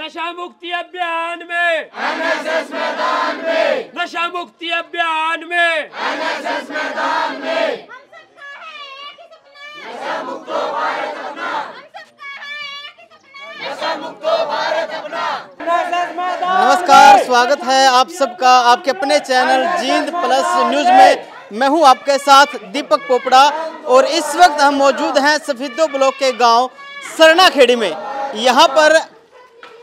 नशा मुक्ति अभियान में एनएसएस मैदान में, नशा मुक्ति अभियान में एनएसएस मैदान में, नशा मुक्तो भारत अपना, नशा मुक्तो भारत अपना। नमस्कार, स्वागत है आप सबका आपके अपने चैनल जींद प्लस न्यूज में। मैं हूं आपके साथ दीपक पोपड़ा और इस वक्त हम मौजूद हैं सफीदो ब्लॉक के गांव सरनाखेड़ी में। यहां पर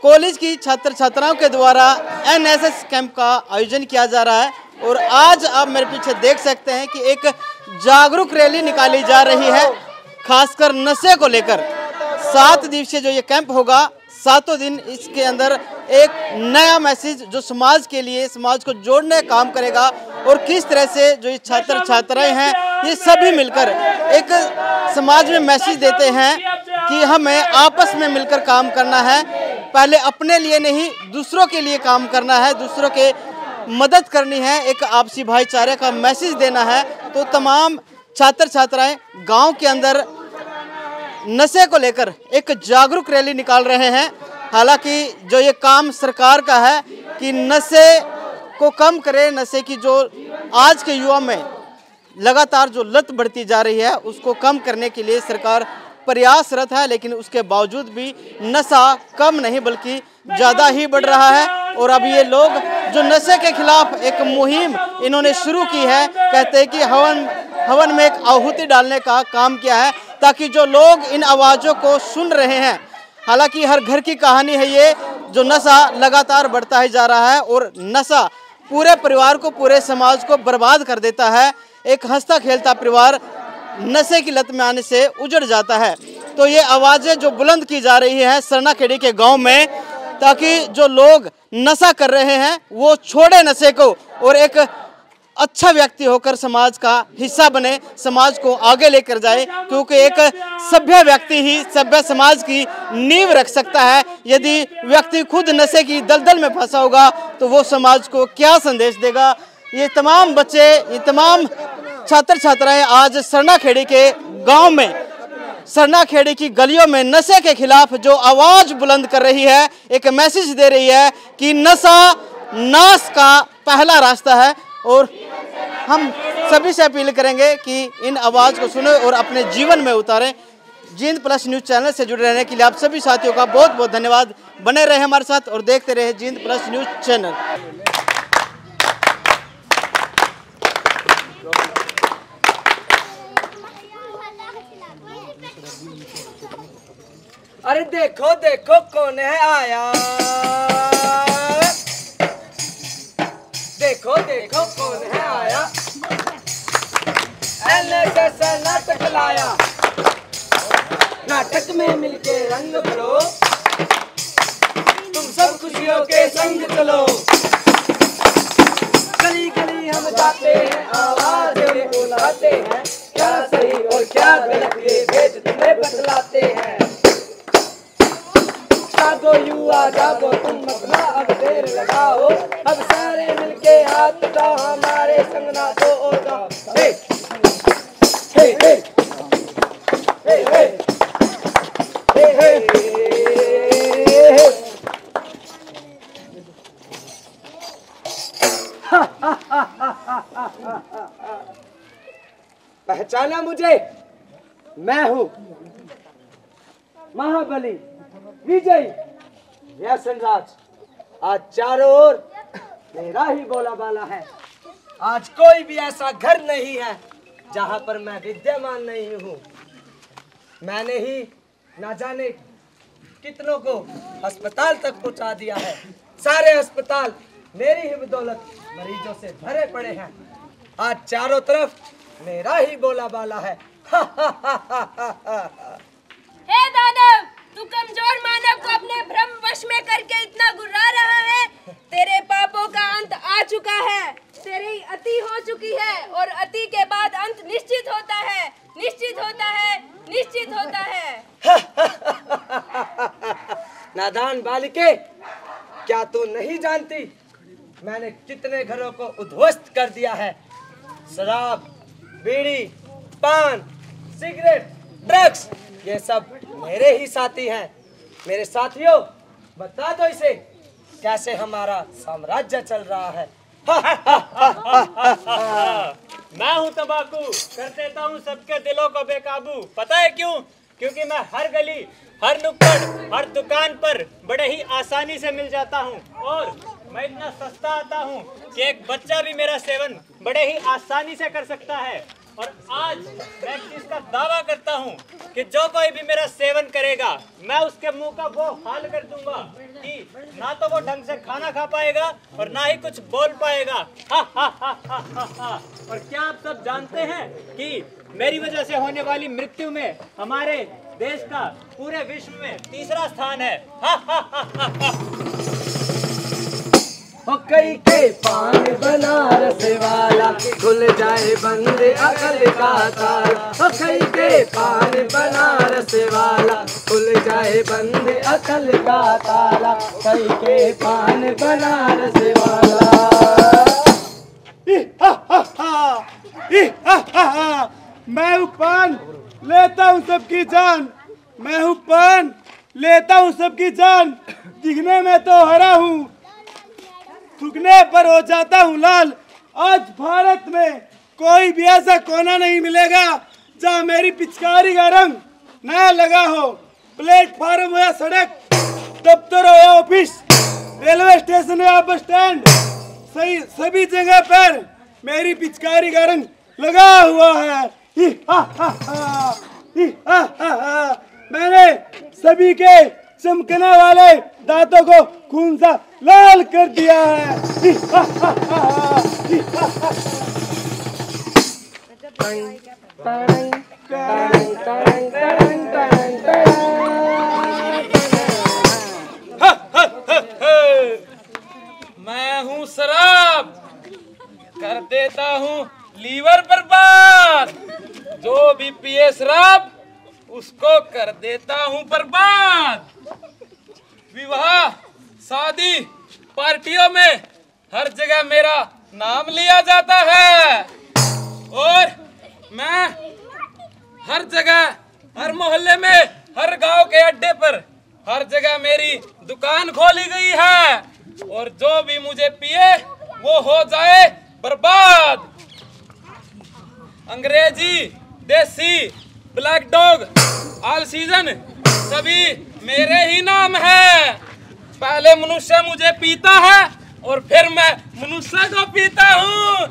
कॉलेज की छात्र छात्राओं के द्वारा एनएसएस कैंप का आयोजन किया जा रहा है और आज आप मेरे पीछे देख सकते हैं कि एक जागरूक रैली निकाली जा रही है, खासकर नशे को लेकर। 7 दिवसीय जो ये कैंप होगा, 7 दिन इसके अंदर एक नया मैसेज जो समाज के लिए, समाज को जोड़ने का काम करेगा और किस तरह से जो ये छात्र छात्राएं हैं ये सभी मिलकर एक समाज में मैसेज देते हैं कि हमें आपस में मिलकर काम करना है। पहले अपने लिए नहीं, दूसरों के लिए काम करना है, दूसरों के मदद करनी है, एक आपसी भाईचारे का मैसेज देना है। तो तमाम छात्र छात्राएं गांव के अंदर नशे को लेकर एक जागरूक रैली निकाल रहे हैं। हालांकि जो ये काम सरकार का है कि नशे को कम करे, नशे की जो आज के युवा में लगातार जो लत बढ़ती जा रही है उसको कम करने के लिए सरकार प्रयासरत है, लेकिन उसके बावजूद भी नशा कम नहीं बल्कि ज़्यादा ही बढ़ रहा है। और अब ये लोग जो नशे के खिलाफ एक मुहिम इन्होंने शुरू की है, कहते हैं कि हवन में एक आहुति डालने का काम किया है ताकि जो लोग इन आवाज़ों को सुन रहे हैं। हालांकि हर घर की कहानी है ये, जो नशा लगातार बढ़ता ही जा रहा है और नशा पूरे परिवार को, पूरे समाज को बर्बाद कर देता है। एक हंसता खेलता परिवार नशे की लत में आने से उजड़ जाता है। तो ये आवाज़ें जो बुलंद की जा रही हैं सरनाखेड़ी के गांव में, ताकि जो लोग नशा कर रहे हैं वो छोड़े नशे को और एक अच्छा व्यक्ति होकर समाज का हिस्सा बने, समाज को आगे लेकर जाए। क्योंकि एक सभ्य व्यक्ति ही सभ्य समाज की नींव रख सकता है। यदि व्यक्ति खुद नशे की दलदल में फंसा होगा तो वो समाज को क्या संदेश देगा। ये तमाम बच्चे, ये तमाम छात्र छात्राएं आज सरनाखेड़ी के गांव में, सरनाखेड़ी की गलियों में नशे के खिलाफ जो आवाज़ बुलंद कर रही है, एक मैसेज दे रही है कि नशा नाश का पहला रास्ता है। और हम सभी से अपील करेंगे कि इन आवाज़ को सुने और अपने जीवन में उतारें। जींद प्लस न्यूज़ चैनल से जुड़े रहने के लिए आप सभी साथियों का बहुत बहुत धन्यवाद। बने रहे हमारे साथ और देखते रहे जींद प्लस न्यूज़ चैनल। अरे देखो देखो कौन है आया, देखो देखो कौन है आया, एनएसएस नाटक लाया, नाटक में मिलके रंग भरो, तुम सब खुशियों के संग चलो। गली गली हम जाते हैं, आवाज़ें बुलाते हैं, क्या सही और क्या गलत ये भेद तुम्हें बतलाते हैं। जागो युवा जागो, तुम अपना अब देर लगाओ, अब सारे मिलके हाथ उठाओ, हमारे संग नाचो और गाओ। हे हे हे हे हे हे हे। पहचाना मुझे? मैं हूँ महाबली विजय व्यसनराज। आज चारों ओर मेरा ही बोला बाला है। आज कोई भी ऐसा घर नहीं है जहां पर मैं विद्यमान नहीं हूँ। मैंने ही ना जाने कितनों को अस्पताल तक पहुंचा दिया है। सारे अस्पताल मेरी ही बदौलत मरीजों से भरे पड़े हैं। आज चारों तरफ मेरा ही बोला बाला है। हे दानव, तू कमजोर मानव को अपने भ्रम वश में करके इतना गुर्रा रहा है। तेरे पापों का अंत आ चुका है, तेरी अति हो चुकी है और अति के बाद अंत निश्चित होता है, निश्चित होता है, निश्चित होता है। नादान बालिके, क्या तू नहीं जानती मैंने कितने घरों को उद्ध्वस्त कर दिया है। शराब, बीड़ी, पान, सिगरेट, ड्रग्स, ये सब मेरे ही साथी हैं। मेरे साथियों, बता दो इसे कैसे हमारा साम्राज्य चल रहा है। मैं हूँ तंबाकू, कर देता हूँ सबके दिलों को बेकाबू। पता है क्यों? क्योंकि मैं हर गली, हर नुक्कड़, हर दुकान पर बड़े ही आसानी से मिल जाता हूँ और मैं इतना सस्ता आता हूँ कि एक बच्चा भी मेरा सेवन बड़े ही आसानी से कर सकता है। और आज मैं इस चीज का दावा करता हूँ कि जो कोई भी मेरा सेवन करेगा मैं उसके मुंह का वो हाल कर दूंगा कि ना तो वो ढंग से खाना खा पाएगा और ना ही कुछ बोल पाएगा। और क्या आप सब जानते हैं कि मेरी वजह से होने वाली मृत्यु में हमारे देश का पूरे विश्व में तीसरा स्थान है। कई के पान बनारस वाला खुल जाए बंद अकल का ताला। कई के पान बनारस वाला खुल जाए बंद अकल का ताला। कई के पान बनारस वाला। मैं हूँ पान, लेता हूँ सबकी जान। मैं हूँ पान, लेता हूँ सबकी जान। दिखने में तो हरा हूँ, थूकने पर हो जाता हूँ लाल। आज भारत में कोई भी ऐसा कोना नहीं मिलेगा जहाँ मेरी पिचकारी का रंग न लगा हो। प्लेटफार्म हो या सड़क, दफ्तर हो या ऑफिस, रेलवे स्टेशन हो या बस स्टैंड, सभी जगह पर मेरी पिचकारी का रंग लगा हुआ है। मैंने सभी के चमकने वाले दांतों को खून सा लाल कर दिया है। मैं हूँ शराब, कर देता हूँ लीवर बर्बाद। जो भी पिए शराब उसको कर देता हूँ बर्बाद। विवाह, शादी, पार्टियों में हर जगह मेरा नाम लिया जाता है और मैं हर जगह, हर मोहल्ले में, हर गांव के अड्डे पर हर जगह मेरी दुकान खोली गई है और जो भी मुझे पिए वो हो जाए बर्बाद। अंग्रेजी, देसी, ब्लैक डॉग, ऑल सीजन सभी मेरे ही नाम है। पहले मनुष्य मुझे पीता है और फिर मैं मनुष्य को पीता हूँ।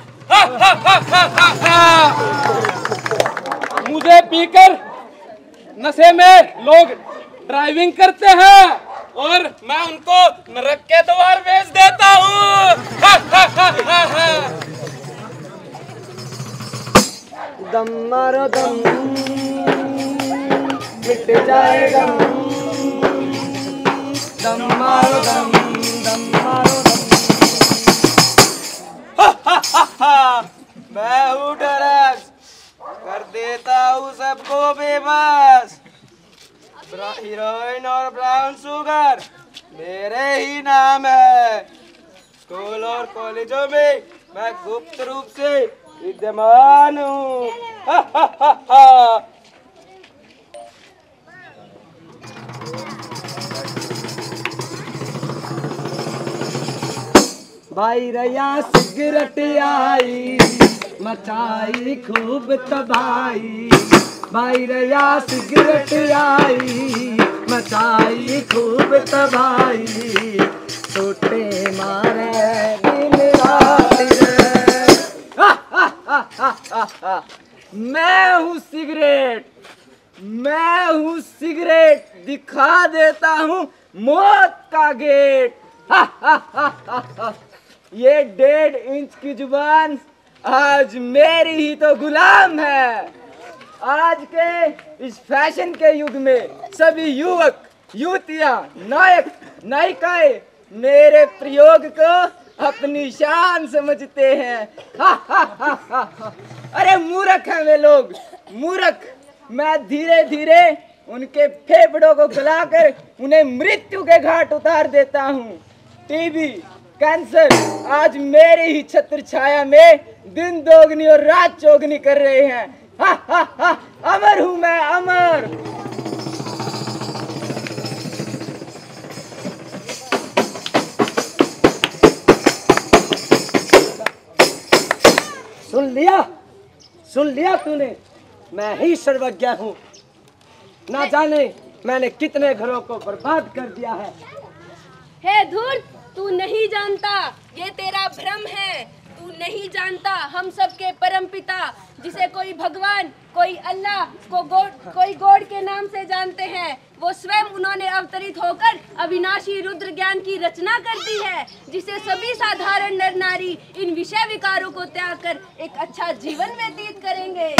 मुझे पीकर नशे में लोग ड्राइविंग करते हैं और मैं उनको नरक के द्वार भेज देता हूँ। दम मारो दम, मिट जाएगा। दम मारो दम, दम मारो दम। मैं हूँ ड्रग्स, कर देता हूँ सबको बेबस। हीरोइन और ब्राउन शुगर मेरे ही नाम है। स्कूल और कॉलेजों में मैं गुप्त रूप से विद्यमान हूँ। भाई रया सिगरेट आई, मचाई खूब तबाही। भाई रया सिगरेट आई, मचाई खूब तबाही। छोटे मारे दिन रात रे। मैं हूँ सिगरेट, मैं हूँ सिगरेट, दिखा देता हूँ मौत का गेट। ये 1.5 इंच की जुबान आज मेरी ही तो गुलाम है। आज के इस फैशन के युग में सभी युवक, युवतियां, नायक, नायिकाएं मेरे प्रयोग को अपनी शान समझते हैं। अरे मूर्ख हैं वे लोग, मूर्ख। मैं धीरे धीरे उनके फेफड़ों को गलाकर उन्हें मृत्यु के घाट उतार देता हूँ। टीबी, कैंसर आज मेरी ही छत्र छाया में दिन दोगुनी और रात चौगुनी कर रहे हैं। अमर हूँ मैं, अमर। सुन लिया तूने, मैं ही सर्वज्ञ हूँ। ना जाने मैंने कितने घरों को बर्बाद कर दिया है। हे धूर्त, तू नहीं जानता, ये तेरा भ्रम है। तू नहीं जानता हम सबके परमपिता, जिसे कोई भगवान, कोई अल्लाह, कोई गॉड के नाम से जानते हैं, वो स्वयं उन्होंने अवतरित होकर अविनाशी रुद्र ज्ञान की रचना कर दी है, जिसे सभी साधारण नर नारी इन विषय विकारों को त्याग कर एक अच्छा जीवन व्यतीत करेंगे।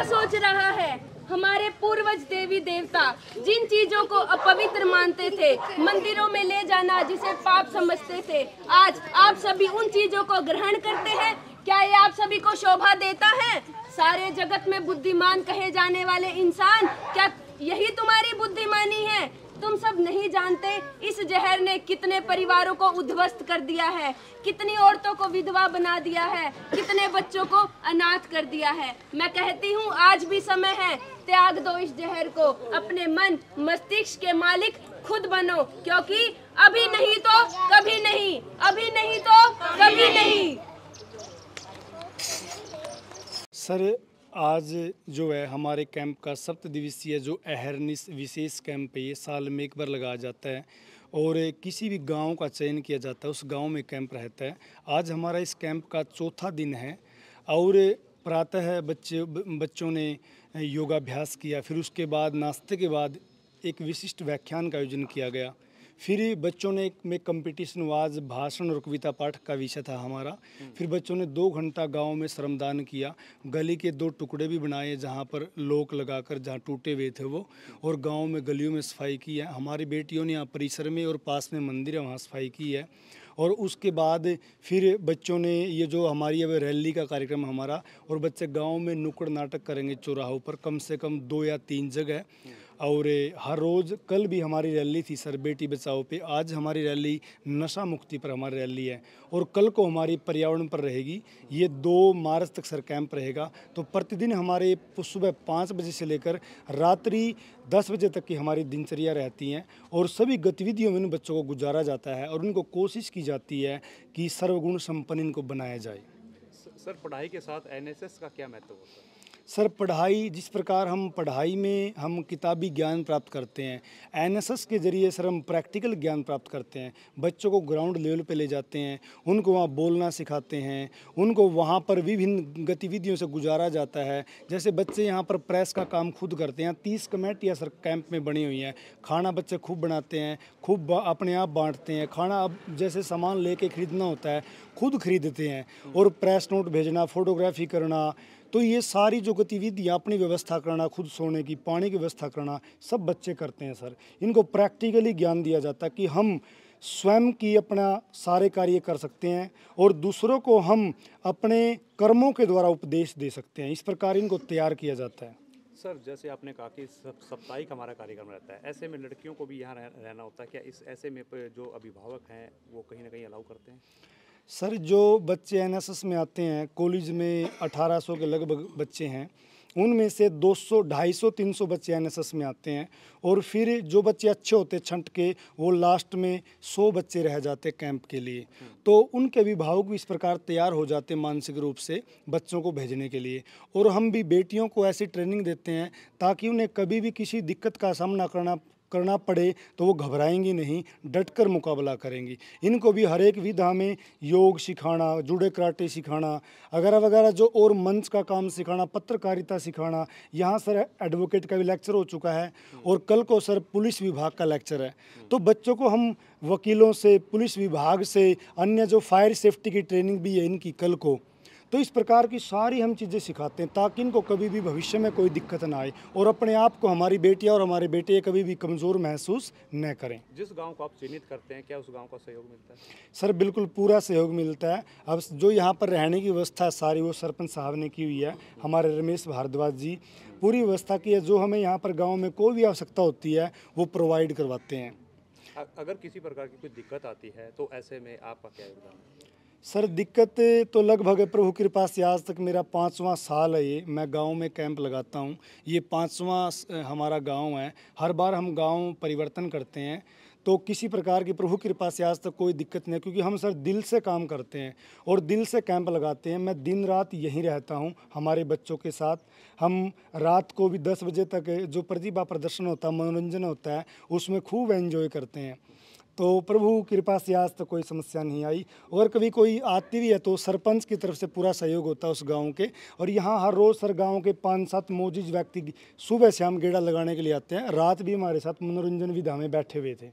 सोच रहा है, हमारे पूर्वज देवी देवता जिन चीजों को अपवित्र मानते थे, मंदिरों में ले जाना जिसे पाप समझते थे, आज आप सभी उन चीजों को ग्रहण करते हैं। क्या ये आप सभी को शोभा देता है? सारे जगत में बुद्धिमान कहे जाने वाले इंसान, क्या यही तुम्हारी बुद्धिमानी है? तुम सब नहीं जानते इस जहर ने कितने परिवारों को उद्ध्वस्त कर दिया है, कितनी औरतों को विधवा बना दिया है, कितने बच्चों को अनाथ कर दिया है। मैं कहती हूँ आज भी समय है, त्याग दो इस जहर को, अपने मन मस्तिष्क के मालिक खुद बनो, क्योंकि अभी नहीं तो कभी नहीं, अभी नहीं तो कभी नहीं। सर, आज जो है हमारे कैंप का 7 दिवसीय जो अहरनिश विशेष कैंप है, ये साल में एक बार लगाया जाता है और किसी भी गांव का चयन किया जाता है, उस गांव में कैंप रहता है। आज हमारा इस कैंप का 4था दिन है और प्रातः बच्चों ने योगाभ्यास किया, फिर उसके बाद नाश्ते के बाद एक विशिष्ट व्याख्यान का आयोजन किया गया। फिर बच्चों ने में कंपटीशन वाज भाषण और कविता पाठ का विषय था हमारा। फिर बच्चों ने 2 घंटा गांव में श्रमदान किया, गली के 2 टुकड़े भी बनाए जहां पर लोक लगाकर जहां टूटे हुए थे वो, और गांव में गलियों में सफाई की है। हमारी बेटियों ने यहाँ परिसर में और पास में मंदिर है वहाँ सफाई की है। और उसके बाद फिर बच्चों ने ये जो हमारी अब रैली का कार्यक्रम हमारा, और बच्चे गांव में नुक्कड़ नाटक करेंगे चौराहों पर, कम से कम 2 या 3 जगह। और हर रोज़, कल भी हमारी रैली थी सर बेटी बचाओ पे, आज हमारी रैली नशा मुक्ति पर हमारी रैली है, और कल को हमारी पर्यावरण पर रहेगी। ये 2 मार्च तक सर कैंप रहेगा। तो प्रतिदिन हमारे सुबह 5 बजे से लेकर रात्रि 10 बजे तक की हमारी दिनचर्या रहती हैं, और सभी गतिविधियों में इन बच्चों को गुजारा जाता है और उनको कोशिश की जाती है कि सर्वगुण संपन्न इनको बनाया जाए। सर, पढ़ाई के साथ एनएसएस का क्या महत्व होता है? सर, पढ़ाई, जिस प्रकार हम पढ़ाई में हम किताबी ज्ञान प्राप्त करते हैं, एनएसएस के ज़रिए सर हम प्रैक्टिकल ज्ञान प्राप्त करते हैं। बच्चों को ग्राउंड लेवल पे ले जाते हैं, उनको वहाँ बोलना सिखाते हैं, उनको वहाँ पर विभिन्न गतिविधियों से गुजारा जाता है। जैसे बच्चे यहाँ पर प्रेस का काम खुद करते हैं, 30 कमेटियाँ सर कैंप में बनी हुई हैं। खाना बच्चे खूब बनाते हैं, खूब अपने आप बाँटते हैं। खाना अब जैसे सामान लेके खरीदना होता है, खुद खरीदते हैं, और प्रेस नोट भेजना, फोटोग्राफी करना, तो ये सारी जो गतिविधियाँ, अपनी व्यवस्था करना, खुद सोने की, पानी की व्यवस्था करना, सब बच्चे करते हैं सर। इनको प्रैक्टिकली ज्ञान दिया जाता है कि हम स्वयं की अपना सारे कार्य कर सकते हैं और दूसरों को हम अपने कर्मों के द्वारा उपदेश दे सकते हैं। इस प्रकार इनको तैयार किया जाता है। सर, जैसे आपने कहा कि साप्ताहिक हमारा कार्यक्रम रहता है, ऐसे में लड़कियों को भी यहाँ रहना होता है, क्या इस ऐसे में जो अभिभावक हैं वो कहीं ना कहीं अलाउ करते हैं? सर, जो बच्चे एनएसएस में आते हैं, कॉलेज में 1800 के लगभग बच्चे हैं, उनमें से 200, 250, 300 बच्चे एनएसएस में आते हैं, और फिर जो बच्चे अच्छे होते छंट के, वो लास्ट में 100 बच्चे रह जाते कैंप के लिए। तो उनके अभिभावक भी इस प्रकार तैयार हो जाते हैं मानसिक रूप से बच्चों को भेजने के लिए, और हम भी बेटियों को ऐसी ट्रेनिंग देते हैं ताकि उन्हें कभी भी किसी दिक्कत का सामना करना पड़े तो वो घबराएंगी नहीं, डटकर मुकाबला करेंगी। इनको भी हर एक विधा में योग सिखाना, जुड़े कराटे सिखाना, वगैरह वगैरह, जो और मंच का काम सिखाना, पत्रकारिता सिखाना। यहाँ सर एडवोकेट का भी लेक्चर हो चुका है, और कल को सर पुलिस विभाग का लेक्चर है। तो बच्चों को हम वकीलों से, पुलिस विभाग से, अन्य जो फायर सेफ्टी की ट्रेनिंग भी है इनकी कल को, तो इस प्रकार की सारी हम चीज़ें सिखाते हैं ताकि इनको कभी भी भविष्य में कोई दिक्कत ना आए, और अपने आप को, हमारी बेटियां और हमारे बेटे कभी भी कमज़ोर महसूस न करें। जिस गांव को आप चिन्हित करते हैं, क्या उस गांव का सहयोग मिलता है? सर, बिल्कुल पूरा सहयोग मिलता है। अब जो यहाँ पर रहने की व्यवस्था है सारी, वो सरपंच साहब ने की हुई है, हमारे रमेश भारद्वाज जी पूरी व्यवस्था की है। जो हमें यहाँ पर गाँव में कोई भी आवश्यकता होती है वो प्रोवाइड करवाते हैं। अगर किसी प्रकार की कोई दिक्कत आती है तो ऐसे में आपका क्या योगदान है? सर दिक्कत तो लगभग प्रभु कृपा से आज तक मेरा 5वां साल है ये, मैं गांव में कैंप लगाता हूं। ये 5वां हमारा गांव है। हर बार हम गांव परिवर्तन करते हैं तो किसी प्रकार की प्रभु कृपा से आज तक कोई दिक्कत नहीं, क्योंकि हम सर दिल से काम करते हैं और दिल से कैंप लगाते हैं। मैं दिन रात यहीं रहता हूं हमारे बच्चों के साथ। हम रात को भी 10 बजे तक जो प्रतिभा प्रदर्शन होता है, मनोरंजन होता है, उसमें खूब एंजॉय करते हैं। तो प्रभु कृपा से आज तक कोई समस्या नहीं आई। और कभी कोई आती भी है तो सरपंच की तरफ से पूरा सहयोग होता है उस गांव के। और यहाँ हर रोज़ सर गांव के 5-7 मौजूद व्यक्ति सुबह से हम गेड़ा लगाने के लिए आते हैं। रात भी हमारे साथ मनोरंजन विधा में बैठे हुए थे।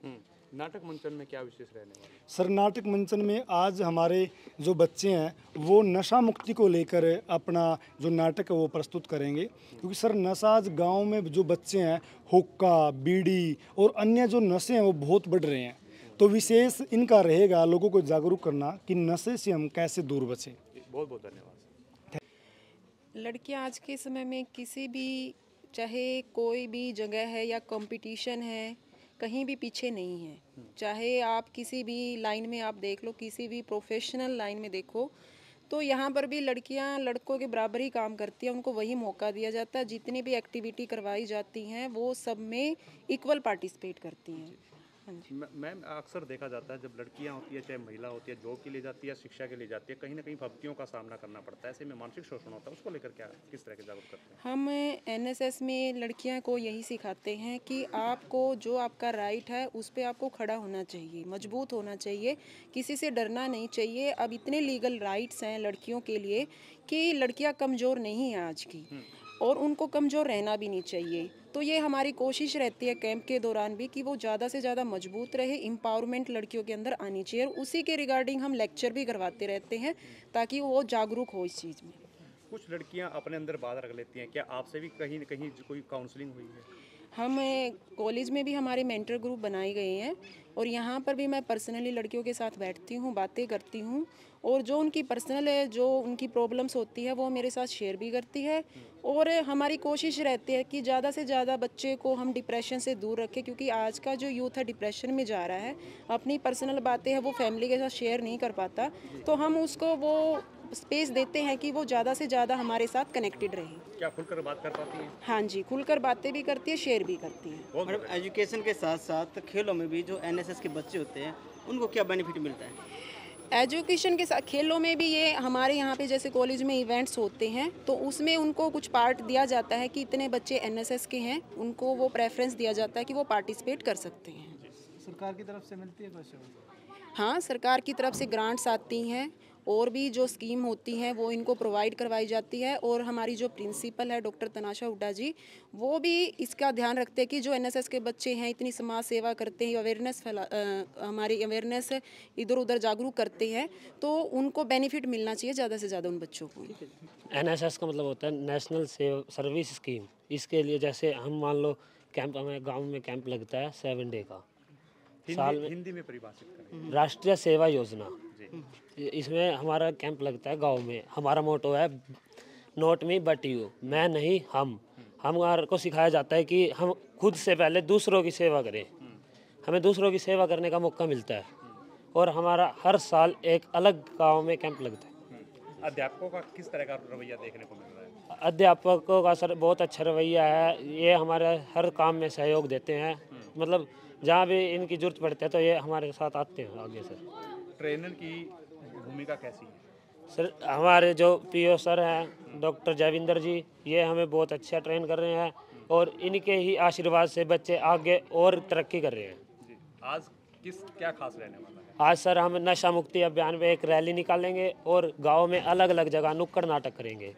नाटक मंचन में क्या विशेष रहने वाला है? सर नाटक मंचन में आज हमारे जो बच्चे हैं वो नशा मुक्ति को लेकर अपना जो नाटक है वो प्रस्तुत करेंगे। क्योंकि सर नशा आज गाँव में जो बच्चे हैं, हुक्का, बीड़ी और अन्य जो नशे हैं वो बहुत बढ़ रहे हैं। तो विशेष इनका रहेगा लोगों को जागरूक करना कि नशे से हम कैसे दूर बचें। बहुत बहुत धन्यवाद। लड़कियां आज के समय में किसी भी, चाहे कोई भी जगह है या कंपटीशन है, कहीं भी पीछे नहीं है। चाहे आप किसी भी लाइन में आप देख लो, किसी भी प्रोफेशनल लाइन में देखो, तो यहाँ पर भी लड़कियाँ लड़कों के बराबर ही काम करती हैं। उनको वही मौका दिया जाता है। जितनी भी एक्टिविटी करवाई जाती हैं वो सब में इक्वल पार्टिसिपेट करती हैं। मैम अक्सर देखा जाता है जब लड़कियां होती है, चाहे महिला होती है, जॉब के लिए जाती है, शिक्षा के लिए जाती है, कहीं ना कहीं विपत्तियों का सामना करना पड़ता है। ऐसे में मानसिक शोषण होता है, उसको लेकर क्या किस तरह के जागरूक करते हैं? हम एनएसएस में लड़कियां को यही सिखाते हैं कि आपको जो आपका राइट है उस पर आपको खड़ा होना चाहिए, मजबूत होना चाहिए, किसी से डरना नहीं चाहिए। अब इतने लीगल राइट्स हैं लड़कियों के लिए कि लड़कियां कमज़ोर नहीं हैं आज की, और उनको कमज़ोर रहना भी नहीं चाहिए। तो ये हमारी कोशिश रहती है कैंप के दौरान भी कि वो ज़्यादा से ज़्यादा मजबूत रहे, एम्पावरमेंट लड़कियों के अंदर आनी चाहिए। और उसी के रिगार्डिंग हम लेक्चर भी करवाते रहते हैं ताकि वो जागरूक हो इस चीज़ में। कुछ लड़कियां अपने अंदर बात रख लेती हैं, क्या आपसे भी कहीं न कहीं कोई काउंसलिंग हुई है? हम कॉलेज में भी हमारे मेंटर ग्रुप बनाए गए हैं और यहाँ पर भी मैं पर्सनली लड़कियों के साथ बैठती हूँ, बातें करती हूँ, और जो उनकी पर्सनल है, जो उनकी प्रॉब्लम्स होती है वो मेरे साथ शेयर भी करती है। और हमारी कोशिश रहती है कि ज़्यादा से ज़्यादा बच्चे को हम डिप्रेशन से दूर रखें, क्योंकि आज का जो यूथ है डिप्रेशन में जा रहा है, अपनी पर्सनल बातें हैं वो फैमिली के साथ शेयर नहीं कर पाता। तो हम उसको वो स्पेस देते हैं कि वो ज़्यादा से ज़्यादा हमारे साथ कनेक्टेड रहे। क्या खुलकर बात कर पाती हैं? हाँ जी, खुलकर बातें भी करती है, शेयर भी करती है। मैडम एजुकेशन के साथ साथ खेलों में भी जो एनएसएस के बच्चे होते हैं उनको क्या बेनिफिट मिलता है? एजुकेशन के साथ खेलों में भी ये हमारे यहाँ पे जैसे कॉलेज में इवेंट्स होते हैं तो उसमें उनको कुछ पार्ट दिया जाता है कि इतने बच्चे एनएसएस के हैं, उनको वो प्रेफरेंस दिया जाता है कि वो पार्टिसिपेट कर सकते हैं। सरकार की तरफ से मिलती है पैसे? हाँ, सरकार की तरफ से ग्रांट्स आती हैं और भी जो स्कीम होती हैं वो इनको प्रोवाइड करवाई जाती है। और हमारी जो प्रिंसिपल है डॉक्टर तनाशा हुड्डा जी, वो भी इसका ध्यान रखते हैं कि जो एनएसएस के बच्चे हैं इतनी समाज सेवा करते हैं, अवेयरनेस हमारी अवेयरनेस इधर उधर जागरूक करते हैं, तो उनको बेनिफिट मिलना चाहिए ज़्यादा से ज़्यादा उन बच्चों को। एनएसएस का मतलब होता है नेशनल सर्विस स्कीम। इसके लिए जैसे हम मान लो कैंप, हमें गाँव में कैंप लगता है 7 डे का, साल में हिंदी में परिभाषित करें। राष्ट्रीय सेवा योजना, इसमें हमारा कैंप लगता है गांव में। हमारा मोटो है नॉट मी बट यू, मैं नहीं हम। हमारे को सिखाया जाता है कि हम खुद से पहले दूसरों की सेवा करें, हमें दूसरों की सेवा करने का मौका मिलता है। और हमारा हर साल एक अलग गांव में कैंप लगता है। अध्यापकों का किस तरह का रवैया देखने को मिल रहा है? अध्यापकों का सर बहुत अच्छा रवैया है, ये हमारे हर काम में सहयोग देते हैं। मतलब जहाँ भी इनकी जरूरत पड़ती है तो ये हमारे साथ आते हैं आगे। सर ट्रेनर की भूमिका कैसी है? सर हमारे जो पीओ सर हैं डॉक्टर जयविंदर जी, ये हमें बहुत अच्छा ट्रेन कर रहे हैं और इनके ही आशीर्वाद से बच्चे आगे और तरक्की कर रहे हैं। जी, आज क्या खास रहने वाला है? आज सर हम नशा मुक्ति अभियान में एक रैली निकालेंगे और गांव में अलग अलग जगह नुक्कड़ नाटक करेंगे।